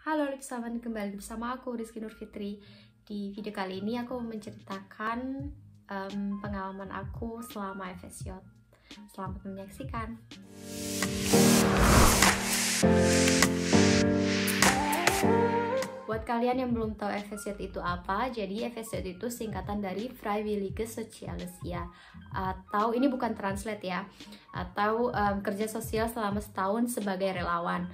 Halo Liksawan, kembali bersama aku Rizky Nur Fitri. Di video kali ini aku menceritakan pengalaman aku selama FSJ. Selamat menyaksikan. Buat kalian yang belum tahu FSJ itu apa, jadi FSJ itu singkatan dari Vrijwillige Sociale, atau ini bukan translate ya, atau kerja sosial selama setahun sebagai relawan.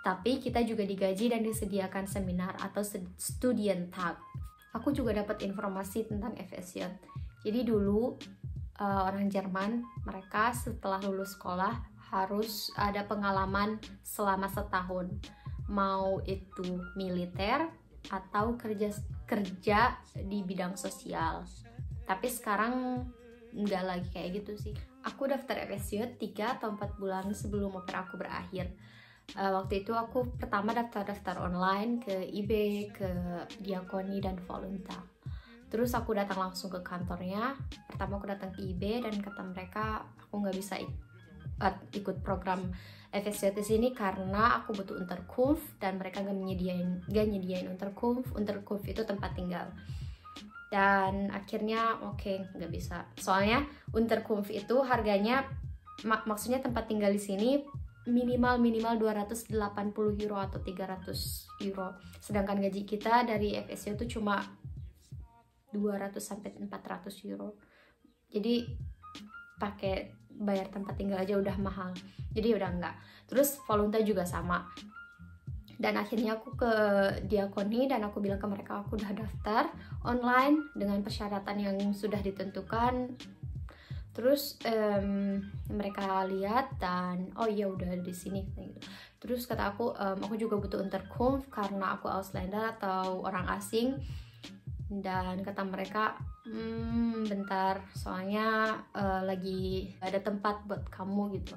Tapi kita juga digaji dan disediakan seminar atau Studientag. Aku juga dapat informasi tentang FSJ. Jadi dulu orang Jerman, mereka setelah lulus sekolah harus ada pengalaman selama setahun. Mau itu militer atau kerja di bidang sosial. Tapi sekarang nggak lagi kayak gitu sih. Aku daftar FSJ 3 atau 4 bulan sebelum oper aku berakhir. Waktu itu aku pertama daftar online ke IB, ke Diakoni dan Volunta. Terus aku datang langsung ke kantornya. Pertama aku datang ke IB dan kata mereka aku nggak bisa ikut program FSJ di sini karena aku butuh Unterkunft dan mereka nggak nyediain Unterkunft. Unterkunft itu tempat tinggal. Dan akhirnya oke, nggak bisa. Soalnya Unterkunft itu harganya maksudnya tempat tinggal di sini minimal 280 euro atau 300 euro. Sedangkan gaji kita dari FSJ itu cuma 200 sampai 400 euro. Jadi pakai bayar tempat tinggal aja udah mahal. Jadi udah enggak. Terus Volunta juga sama. Dan akhirnya aku ke Diakoni dan aku bilang ke mereka aku udah daftar online dengan persyaratan yang sudah ditentukan. Terus mereka lihat dan oh iya udah di sini gitu. Terus kata aku juga butuh Unterkunft karena aku Ausländer atau orang asing. Dan kata mereka bentar soalnya lagi ada tempat buat kamu gitu.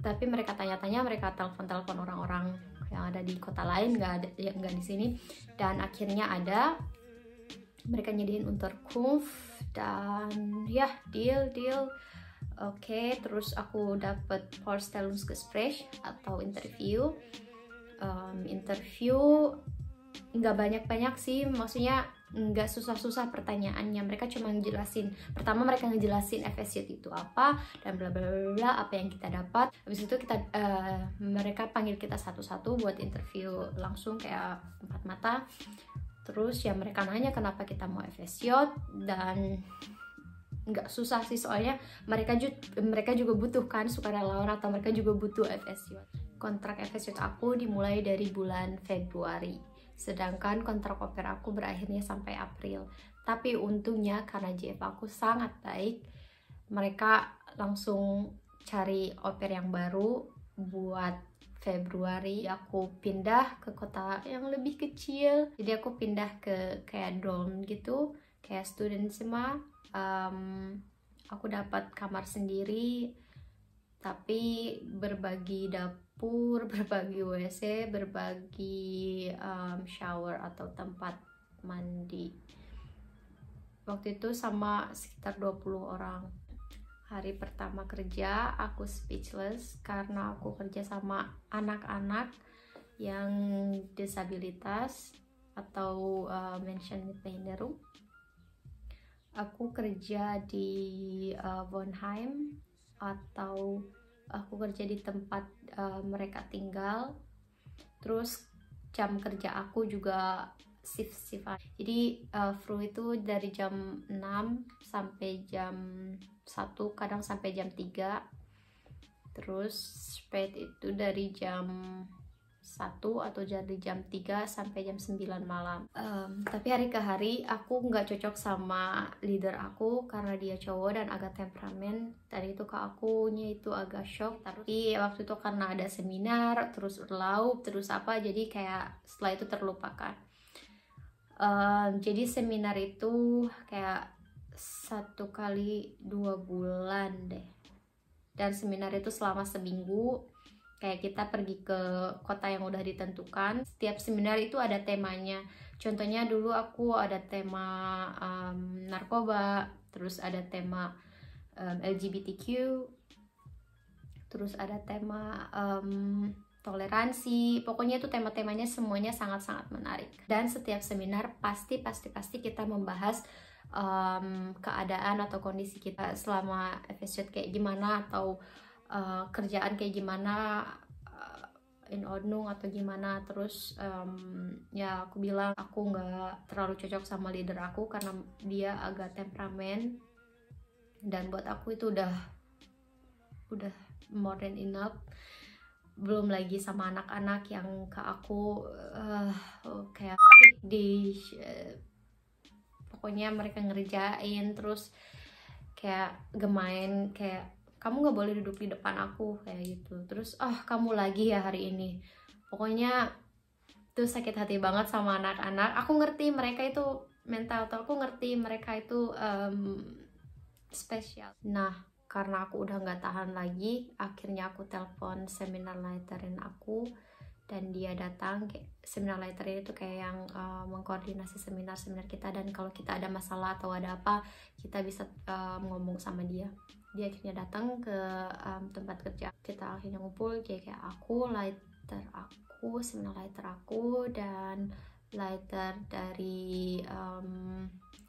Tapi mereka tanya-tanya, mereka telepon orang-orang yang ada di kota lain, nggak di sini. Dan akhirnya ada, mereka nyediain Unterkunft dan ya deal. Oke, terus aku dapet Vorstellungsgespräch atau interview. Interview nggak banyak sih, maksudnya nggak susah-susah pertanyaannya. Mereka cuma ngejelasin, pertama mereka ngejelasin FSJ itu apa dan bla bla bla apa yang kita dapat. Habis itu mereka panggil kita satu-satu buat interview langsung kayak empat mata. Terus ya mereka nanya kenapa kita mau FSJ dan nggak susah sih soalnya mereka juga butuhkan sukarelawan atau mereka juga butuh FSJ. Kontrak FSJ aku dimulai dari bulan Februari, sedangkan kontrak oper aku berakhirnya sampai April. Tapi untungnya karena JF aku sangat baik, mereka langsung cari oper yang baru buat Februari. Aku pindah ke kota yang lebih kecil, jadi aku pindah ke kayak dorm gitu, kayak studentcema. Aku dapat kamar sendiri tapi berbagi dapur, berbagi WC, berbagi shower atau tempat mandi. Waktu itu sama sekitar 20 orang. Hari pertama kerja aku speechless karena aku kerja sama anak-anak yang disabilitas atau Menschen mit Behinderung. Aku kerja di Wohnheim atau aku kerja di tempat mereka tinggal. Terus jam kerja aku juga shift-shiftan. Jadi fru itu dari jam 6 sampai jam 1, kadang sampai jam 3. Terus spät itu dari jam 1 atau dari jam 3 sampai jam 9 malam. Tapi hari ke hari aku nggak cocok sama leader aku karena dia cowok dan agak temperamen. Tadi itu ke akunya itu agak shock. Tapi waktu itu karena ada seminar, terus urlaub, terus apa, jadi kayak setelah itu terlupakan. Jadi seminar itu kayak 1 kali 2 bulan deh. Dan seminar itu selama seminggu. Kayak kita pergi ke kota yang udah ditentukan. Setiap seminar itu ada temanya. Contohnya dulu aku ada tema narkoba, terus ada tema LGBTQ, terus ada tema toleransi. Pokoknya itu tema-temanya semuanya sangat-sangat menarik. Dan setiap seminar pasti kita membahas keadaan atau kondisi kita selama FSJ kayak gimana, atau kerjaan kayak gimana, in Odnung atau gimana. Terus ya aku bilang aku nggak terlalu cocok sama leader aku karena dia agak temperamen, dan buat aku itu udah more than enough. Belum lagi sama anak-anak yang ke aku kayak di pokoknya mereka ngerjain, terus kayak gemain, kayak kamu nggak boleh duduk di depan aku kayak gitu. Terus kamu lagi ya hari ini. Pokoknya tuh sakit hati banget sama anak-anak. Aku ngerti mereka itu mental, aku ngerti mereka itu spesial. Nah, karena aku udah nggak tahan lagi, akhirnya aku telepon seminar leaderin aku, dan dia datang. Seminar leader itu kayak yang mengkoordinasi seminar kita, dan kalau kita ada masalah atau ada apa, kita bisa ngomong sama dia. Dia akhirnya datang ke tempat kerja. Kita akhirnya ngumpul, kayak aku, leader aku, seminar leader aku, dan leader dari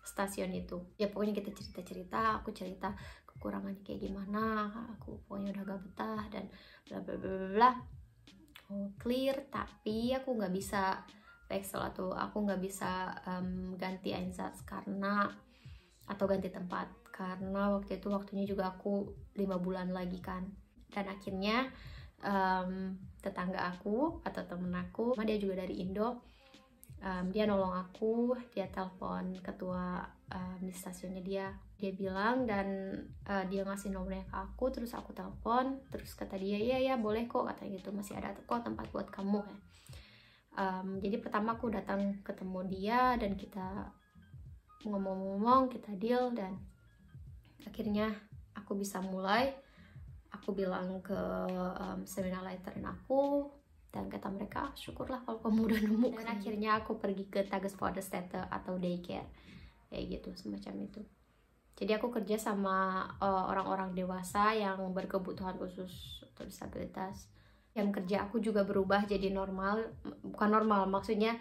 stasiun itu. Ya pokoknya kita cerita-cerita, aku cerita kekurangannya kayak gimana, aku pokoknya udah gak betah dan bla bla bla bla. Clear, tapi aku nggak bisa Excel atau aku nggak bisa ganti einsatz karena, atau ganti tempat, karena waktu itu waktunya juga aku 5 bulan lagi kan. Dan akhirnya tetangga aku atau temen aku, dia juga dari Indo, dia nolong aku. Dia telepon ketua di stasiunnya dia bilang, dan dia ngasih nomornya ke aku. Terus aku telepon, terus kata dia iya boleh kok, katanya gitu, masih ada kok tempat buat kamu ya. Jadi pertama aku datang ketemu dia, dan kita ngomong-ngomong, kita deal, dan akhirnya aku bisa mulai. Aku bilang ke seminar leaderin aku, dan kata mereka syukurlah kalau kamu udah nemu. Dan akhirnya aku pergi ke Tagesvaderstätte atau daycare kayak gitu, semacam itu. Jadi aku kerja sama orang-orang dewasa yang berkebutuhan khusus atau disabilitas. Jam kerja aku juga berubah jadi normal, bukan normal maksudnya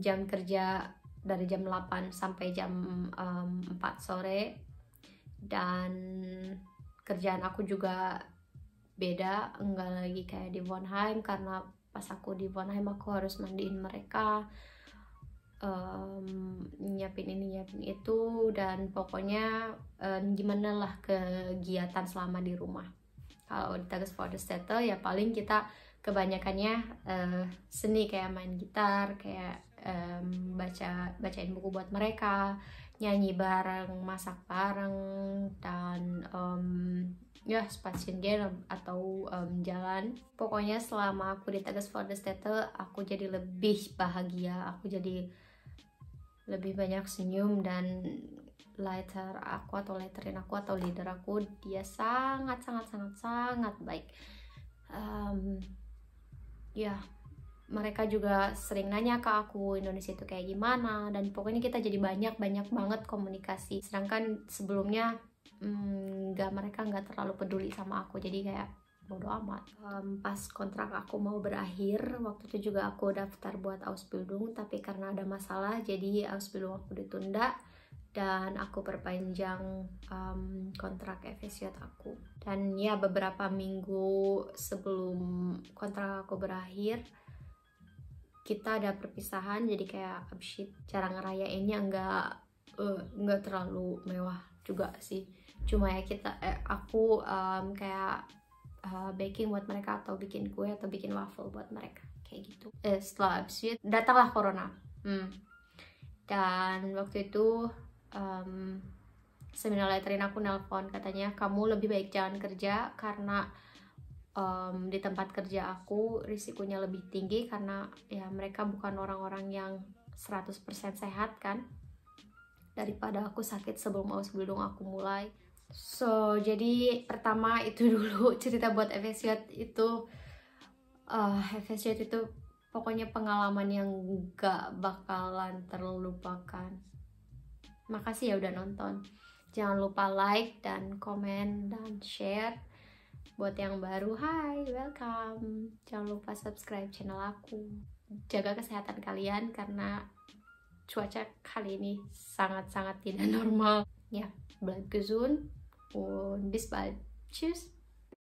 jam kerja dari jam 8 sampai jam 4 sore, dan kerjaan aku juga beda, enggak lagi kayak di Vonheim, karena pas aku di Vonheim aku harus mandiin mereka, nyiapin ini nyiapin itu, dan pokoknya gimana lah kegiatan selama di rumah. Kalau di Tagesvaderstätte ya paling kita kebanyakannya seni, kayak main gitar, kayak bacain buku buat mereka, nyanyi bareng, masak bareng, dan ya spazierengehen atau jalan. Pokoknya selama aku di Tagesvaderstätte aku jadi lebih bahagia, aku jadi lebih banyak senyum, dan leader aku atau leaderin aku atau leader aku dia sangat baik. Ya mereka juga sering nanya ke aku Indonesia itu kayak gimana, dan pokoknya kita jadi banyak banget komunikasi. Sedangkan sebelumnya mereka nggak terlalu peduli sama aku, jadi kayak bodo amat. Pas kontrak aku mau berakhir, waktu itu juga aku daftar buat Ausbildung, tapi karena ada masalah jadi Ausbildung aku ditunda, dan aku perpanjang kontrak FSJ aku. Dan ya beberapa minggu sebelum kontrak aku berakhir, kita ada perpisahan, jadi kayak absyid. Cara ngerayainnya nggak terlalu mewah juga sih, cuma ya aku kayak baking buat mereka, atau bikin kue, atau bikin waffle buat mereka kayak gitu. Setelah absyid datanglah corona, dan waktu itu seminar leaderin aku nelpon, katanya kamu lebih baik jangan kerja, karena di tempat kerja aku risikonya lebih tinggi, karena ya mereka bukan orang-orang yang 100% sehat kan, daripada aku sakit sebelum Ausbildung aku mulai. So jadi pertama itu dulu cerita buat FSJ itu. FSJ itu pokoknya pengalaman yang gak bakalan terlupakan. Makasih ya udah nonton. Jangan lupa like dan komen dan share. Buat yang baru, hai, welcome. Jangan lupa subscribe channel aku. Jaga kesehatan kalian karena cuaca kali ini sangat-sangat tidak normal. Ya, bleibt gesund und bis bald. Tschüss.